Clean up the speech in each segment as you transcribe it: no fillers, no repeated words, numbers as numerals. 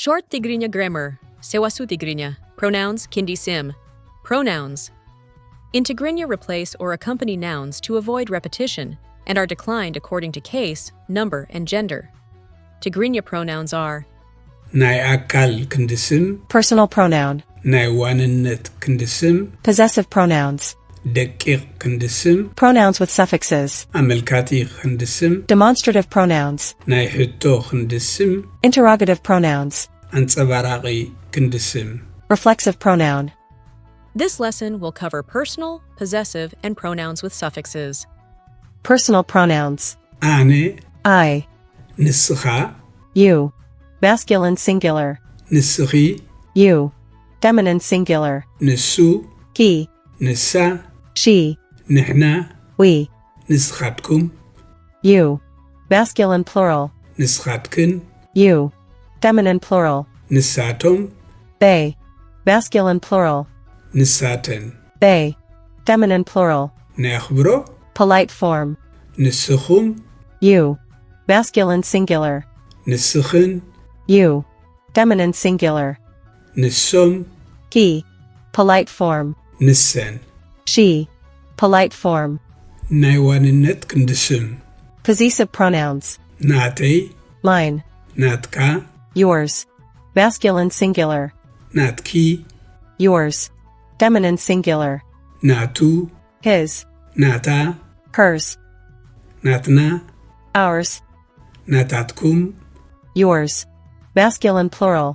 Short Tigrinya Grammar, ሰዋስው Tigrinya, pronouns kindi sim. Pronouns. In Tigrinya replace or accompany nouns to avoid repetition and are declined according to case, number, and gender. Tigrinya pronouns are ናይ ኣካል ክንዲ ስም personal pronoun, ናይ ዋንነት ክንዲ ስም possessive pronouns, ደቂቕ ክንዲ ስም pronouns with suffixes, ኣመልካቲ ክንዲ ስም demonstrative pronouns, ናይ ሕቶ ክንዲ ስም interrogative pronouns, ኣንጸባራቒ ክንዲ ስም reflexive pronoun. This lesson will cover personal, possessive, and pronouns with suffixes. Personal pronouns. ኣነ I, ንስኻ you, masculine singular, ንስኺ you, feminine singular, ንሱ he, ንሳ she, ንሕና we, ንስኻትኩም you, masculine plural, ንስኻትክን you, feminine plural, ንሳቶም they, masculine plural, ንሳተን they, feminine plural, ናይ ኣኽብሮ polite form, ንስኹም you, masculine singular, ንስኽን you, feminine singular, ንሶም he, polite form, ንሰን she, polite form. ናይ ዋንነት ክንዲ ስም Possessive pronouns. ናተይ Mine, ናትካ yours, masculine singular, ናትኪ yours, feminine singular, ናቱ his, ናታ hers, ናትና ours, ናታትኩም yours, masculine plural,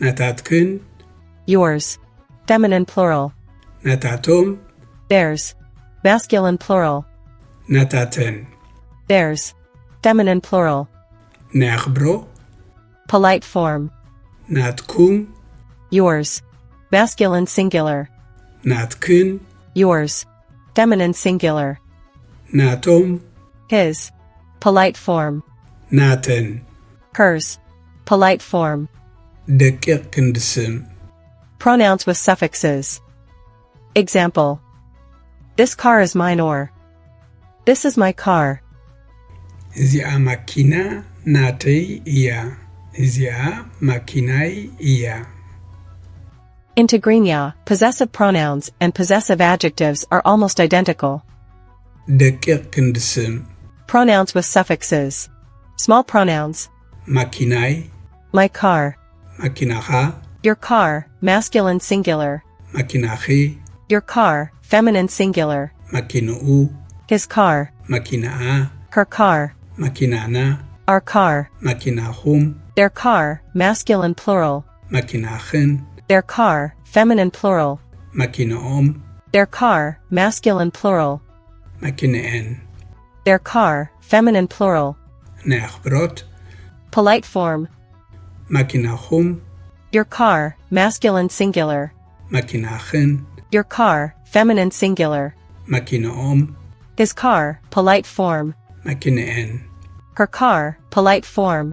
ናታትክን yours, feminine plural, ናታቶም theirs, masculine plural, ናታተን theirs, feminine plural, ናይ ኣኽብሮ polite form, ናትኩም yours, masculine singular, ናትክን yours, feminine singular, ናቶም his, polite form, ናተን hers, polite form. ደቂቕ ክንዲ ስም Pronouns with suffixes. Example. This car is mine or this is my car. እዚኣ ማኪና ናተይ እያ እዚኣ ማኪናይ እያ In Tigrinya, possessive pronouns and possessive adjectives are almost identical. ደቂቕ ክንዲ ስም Pronouns with suffixes. Small pronouns. ማኪናይ My car. ማኪናኻ Your car, masculine singular. ማኪናኺ Your car, feminine singular. ማኪንኡ His car. ማኪናኣ Her car. ማኪናና Our car. ማኪናኹም Their car, masculine plural. ማኪናኽን Their car, feminine plural. ማኪንኦም Their car, masculine plural. ማኪንአን Their car, feminine plural. ናይ ኣኽብሮት Polite form. ማኪናኹም Your car, masculine singular. ማኪናኽን Your car, feminine singular. ማኪንኦም His car, polite form. ማኪንአን Her car, polite form.